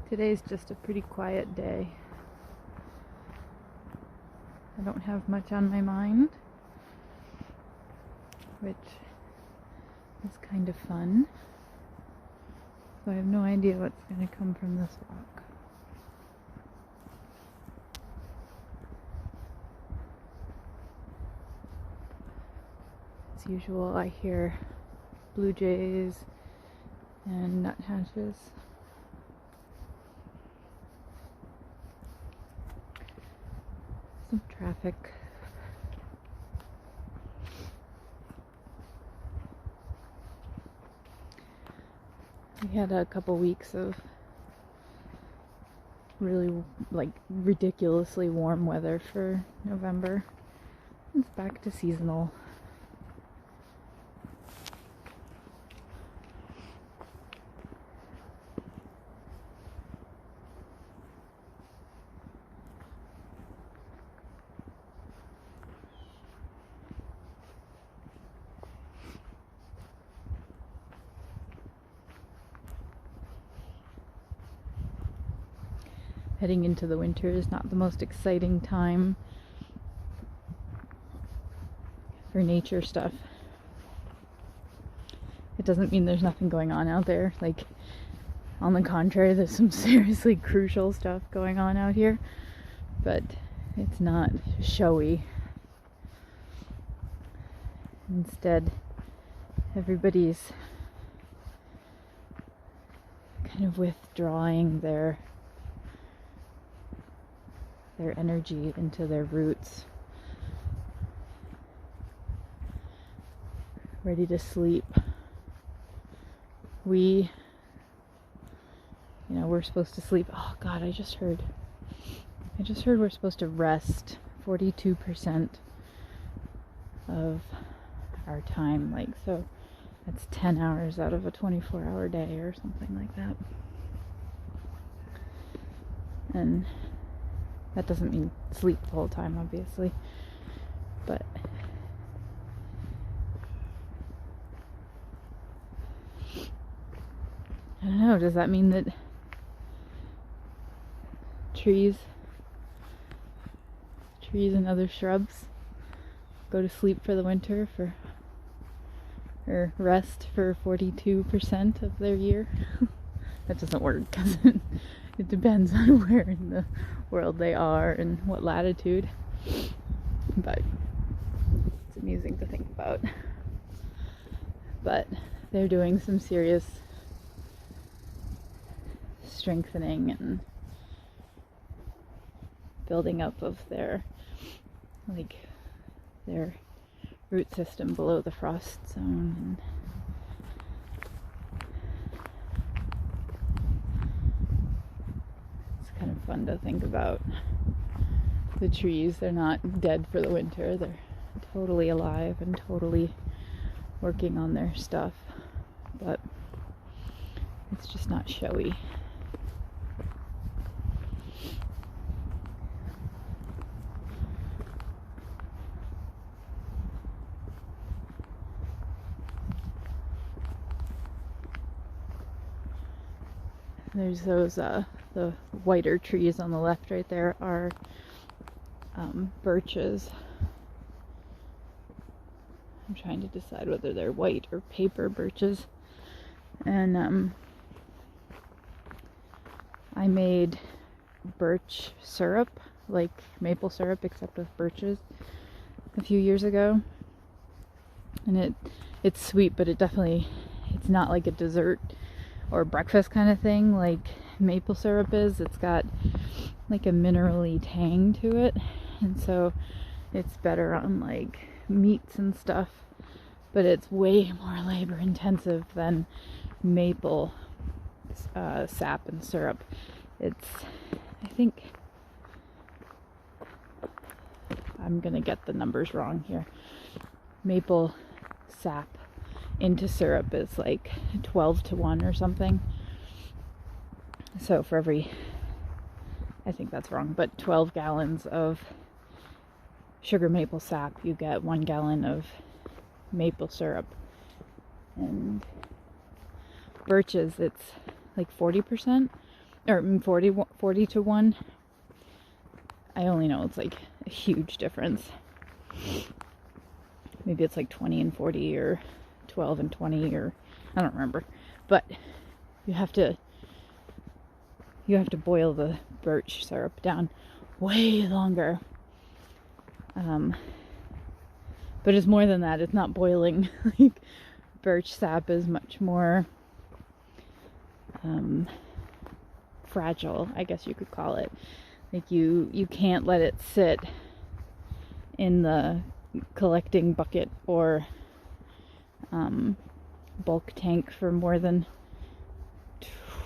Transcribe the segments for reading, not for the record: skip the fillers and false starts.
Today's just a pretty quiet day. I don't have much on my mind, which is kind of fun. So I have no idea what's going to come from this walk. As usual, I hear blue jays and nuthatches. Some traffic. We had a couple weeks of really ridiculously warm weather for November. It's back to seasonal. Heading into the winter is not the most exciting time for nature stuff. It doesn't mean there's nothing going on out there. On the contrary, there's some seriously crucial stuff going on out here, but it's not showy. Instead, everybody's kind of withdrawing their energy into their roots, ready to sleep. We're supposed to sleep. Oh God, I just heard we're supposed to rest 42% of our time, so that's 10 hours out of a 24-hour day or something like that. And that doesn't mean sleep the whole time, obviously, but I don't know, does that mean that trees and other shrubs go to sleep for the winter or rest for 42% of their year? That doesn't work, does it? It depends on where in the world they are and what latitude. But it's amusing to think about. But they're doing some serious strengthening and building up of their root system below the frost zone. Kind of fun to think about. The trees, they're not dead for the winter. They're totally alive and totally working on their stuff, but it's just not showy. There's those the whiter trees on the left right there are birches. I'm trying to decide whether they're white or paper birches. And I made birch syrup, like maple syrup except with birches, a few years ago. And it's sweet, but it's not like a dessert or breakfast kind of thing like maple syrup is. It's got like a minerally tang to it, and so it's better on meats and stuff, but it's way more labor intensive than maple sap and syrup. I think I'm gonna get the numbers wrong here. Maple sap into syrup is 12-1 or something. So for every, I think that's wrong, but 12 gallons of sugar maple sap, you get 1 gallon of maple syrup. And birches, it's 40%. or 40 to 1. I only know it's like a huge difference. Maybe it's like 20 and 40 or 12 and 20 or I don't remember. But you have to boil the birch syrup down way longer. But it's more than that. It's not boiling. Like birch sap is much more fragile, I guess you could call it. Like you can't let it sit in the collecting bucket or bulk tank for more than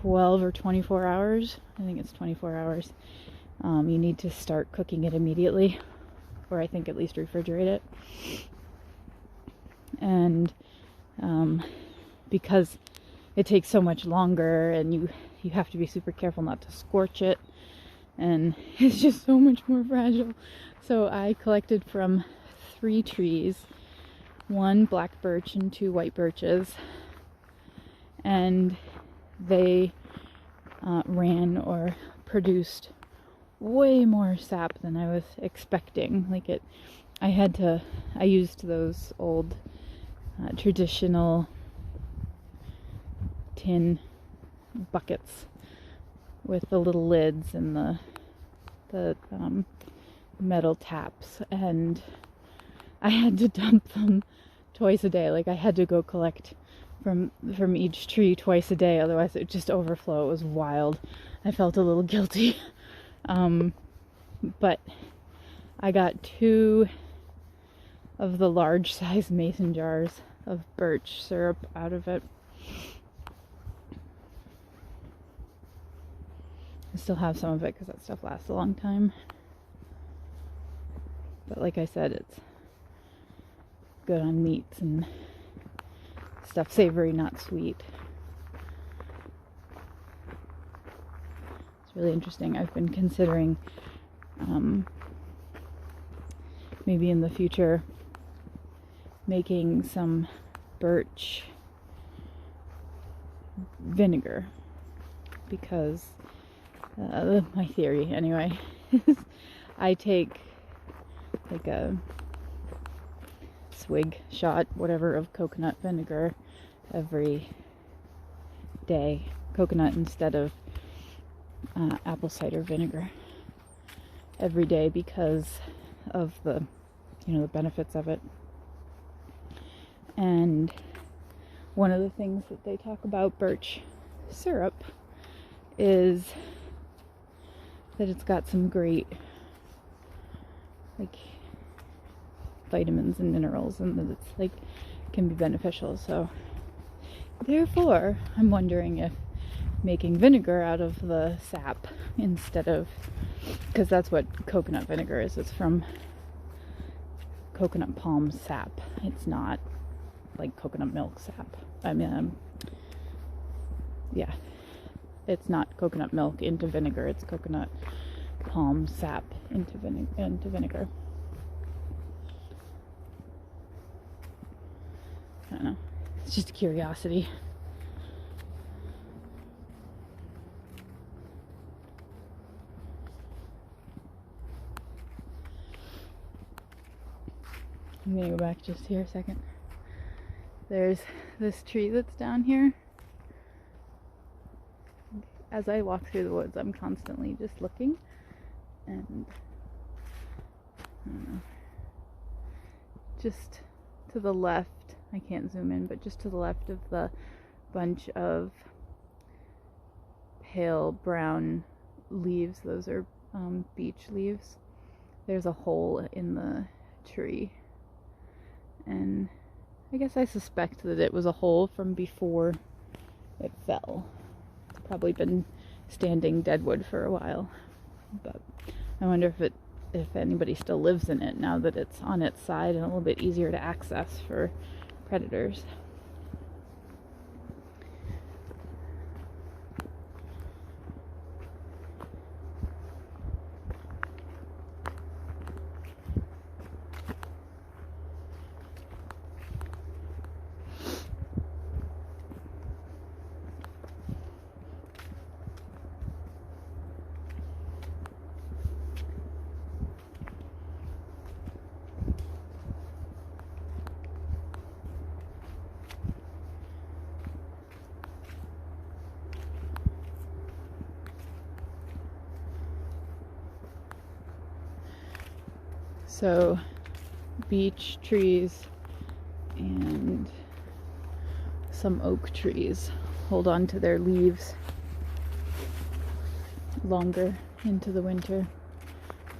12 or 24 hours. I think it's 24 hours. You need to start cooking it immediately, or I think at least refrigerate it. And because it takes so much longer, and you have to be super careful not to scorch it, and it's just so much more fragile. So I collected from 3 trees, 1 black birch and 2 white birches, and they ran or produced way more sap than I was expecting. I used those old traditional tin buckets with the little lids and the metal taps, and I had to dump them twice a day. Like I had to go collect from each tree twice a day, otherwise it would just overflow. It was wild. I felt a little guilty. But I got 2 of the large size mason jars of birch syrup out of it. I still have some of it because that stuff lasts a long time. But like I said, it's good on meats and stuff, savory, not sweet. It's really interesting. I've been considering maybe in the future making some birch vinegar, because my theory anyway is I take like a swig, shot, whatever, of coconut vinegar every day. Coconut instead of apple cider vinegar every day, because of the benefits of it. And one of the things that they talk about birch syrup is that it's got some great like vitamins and minerals, and that it's like can be beneficial. So therefore I'm wondering if making vinegar out of the sap instead of, because that's what coconut vinegar is, it's from coconut palm sap. It's not like coconut milk sap. I mean, yeah, it's not coconut milk into vinegar, it's coconut palm sap into vinegar. I don't know, it's just a curiosity. I'm gonna go back just here a second. There's this tree that's down here. As I walk through the woods, I'm constantly just looking, and I don't know, just to the left, I can't zoom in, but just to the left of the bunch of pale brown leaves, those are beech leaves, there's a hole in the tree. And I guess I suspect that it was a hole from before it fell. It's probably been standing deadwood for a while, but I wonder if anybody still lives in it now that it's on its side and a little bit easier to access for predators. So beech trees and some oak trees hold on to their leaves longer into the winter.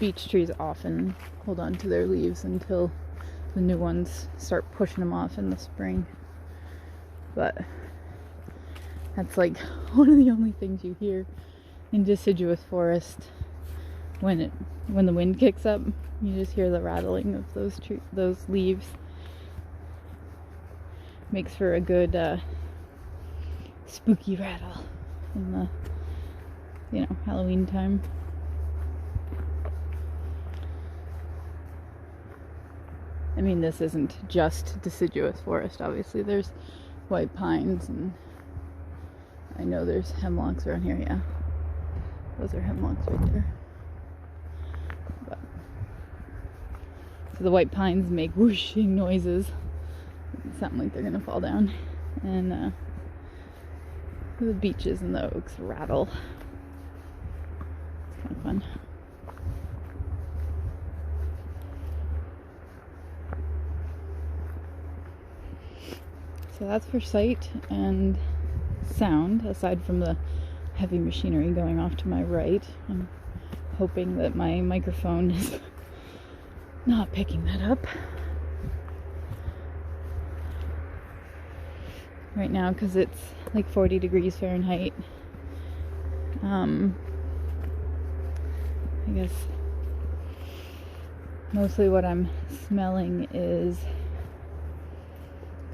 Beech trees often hold on to their leaves until the new ones start pushing them off in the spring. But that's like one of the only things you hear in deciduous forest. When the wind kicks up, you just hear the rattling of those leaves. Makes for a good spooky rattle in the Halloween time. I mean, this isn't just deciduous forest, obviously. There's white pines, and I know there's hemlocks around here, yeah. Those are hemlocks right there. But, so the white pines make whooshing noises. They sound like they're gonna fall down. And the beeches and the oaks rattle. It's kind of fun. So that's for sight and sound, aside from the heavy machinery going off to my right. I'm hoping that my microphone is not picking that up right now, because it's like 40 degrees Fahrenheit. I guess mostly what I'm smelling is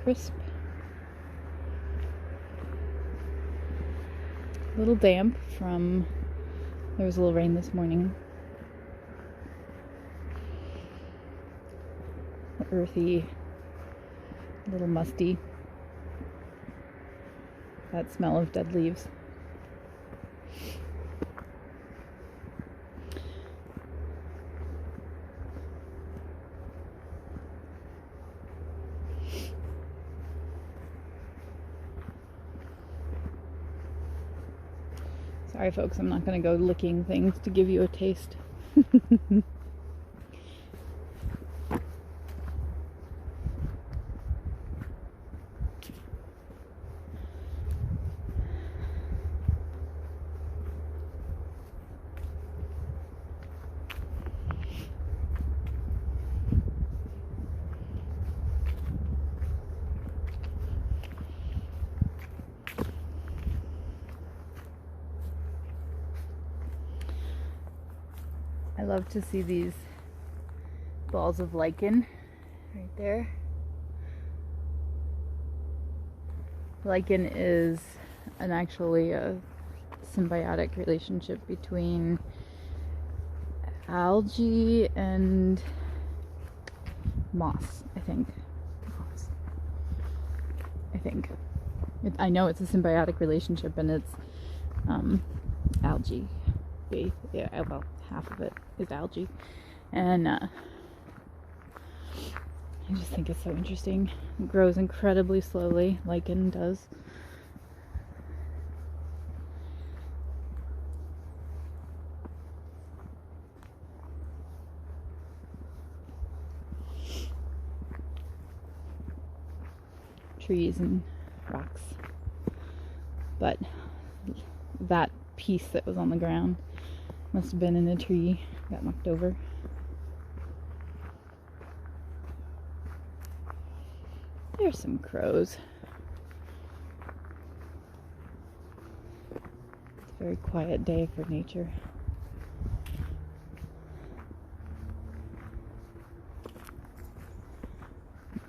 crisp, a little damp from, there was a little rain this morning, earthy, a little musty, that smell of dead leaves. Sorry folks, I'm not going to go licking things to give you a taste. I love to see these balls of lichen right there. Lichen is actually a symbiotic relationship between algae and moss, I think. I know it's a symbiotic relationship, and it's algae. Yeah, well, half of it is algae, and I just think it's so interesting. It grows incredibly slowly, lichen does. Trees and rocks, but that piece that was on the ground must have been in a tree, got knocked over. There's some crows. It's a very quiet day for nature.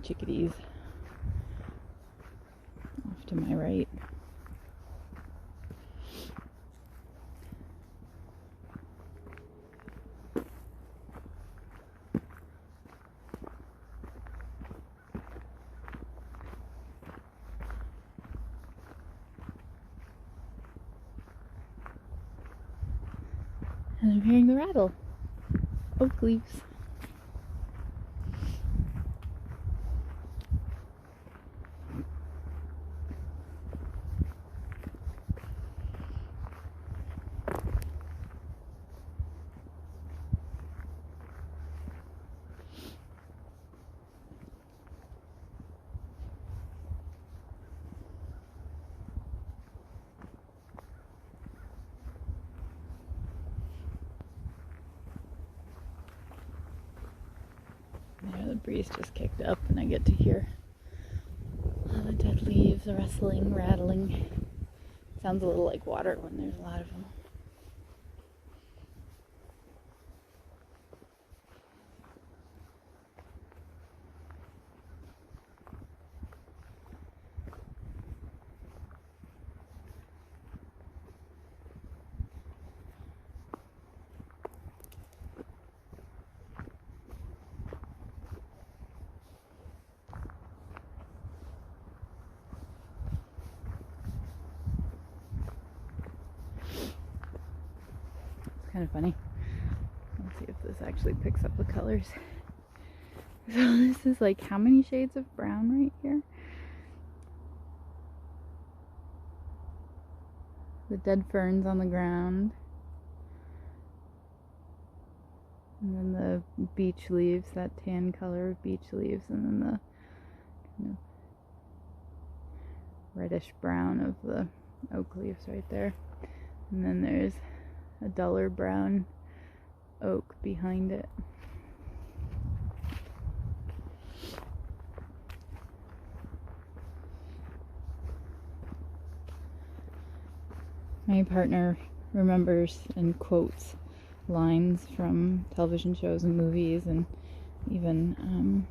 Chickadees off to my right. And I'm hearing the rattle. Oak leaves. breeze just kicked up and I get to hear all the dead leaves rustling, rattling. Sounds a little like water when there's a lot of them. Kind of funny. Let's see if this actually picks up the colors. So this is like how many shades of brown right here? The dead ferns on the ground. And then the beech leaves, that tan color of beech leaves, and then the kind of reddish brown of the oak leaves right there. And then there's a duller brown oak behind it. My partner remembers and quotes lines from television shows and movies, and even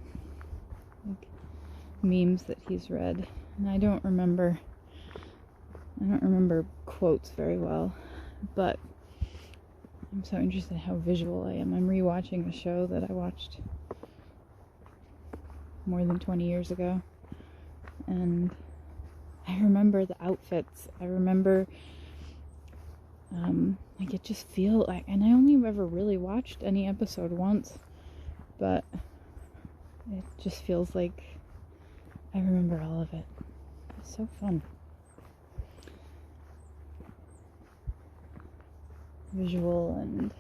like memes that he's read. And I don't remember quotes very well, but I'm so interested in how visual I am. I'm rewatching a show that I watched more than 20 years ago, and I remember the outfits. I remember like it just feel like, and I only ever really watched any episode once, but it just feels like I remember all of it. It's so fun. Visual and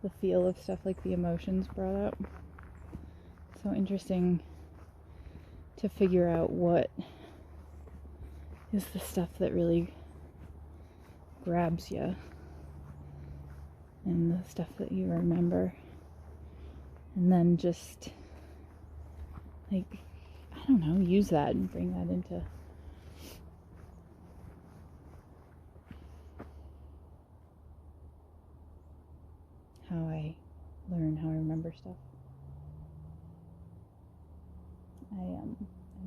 the feel of stuff, like the emotions brought up. So interesting to figure out what is the stuff that really grabs you and the stuff that you remember, and then just like, I don't know, use that and bring that into how I learn, how I remember stuff. I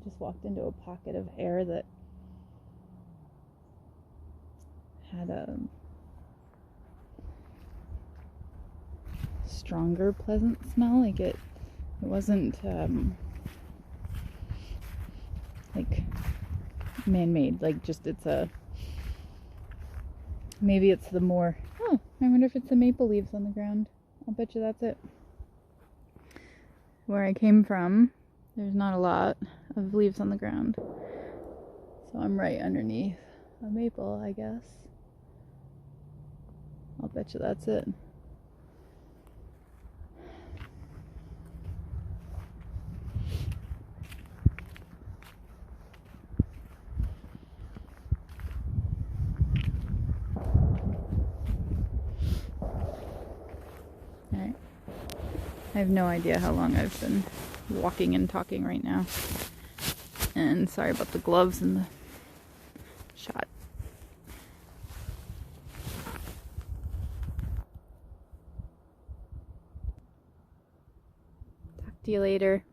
just walked into a pocket of air that had a stronger, pleasant smell. Like it wasn't like man-made. Like just maybe it's the more. Oh, I wonder if it's the maple leaves on the ground. I'll bet you that's it. Where I came from, there's not a lot of leaves on the ground, so I'm right underneath a maple, I guess. I'll bet you that's it. Alright. I have no idea how long I've been walking and talking right now. And sorry about the gloves and the shot. Talk to you later.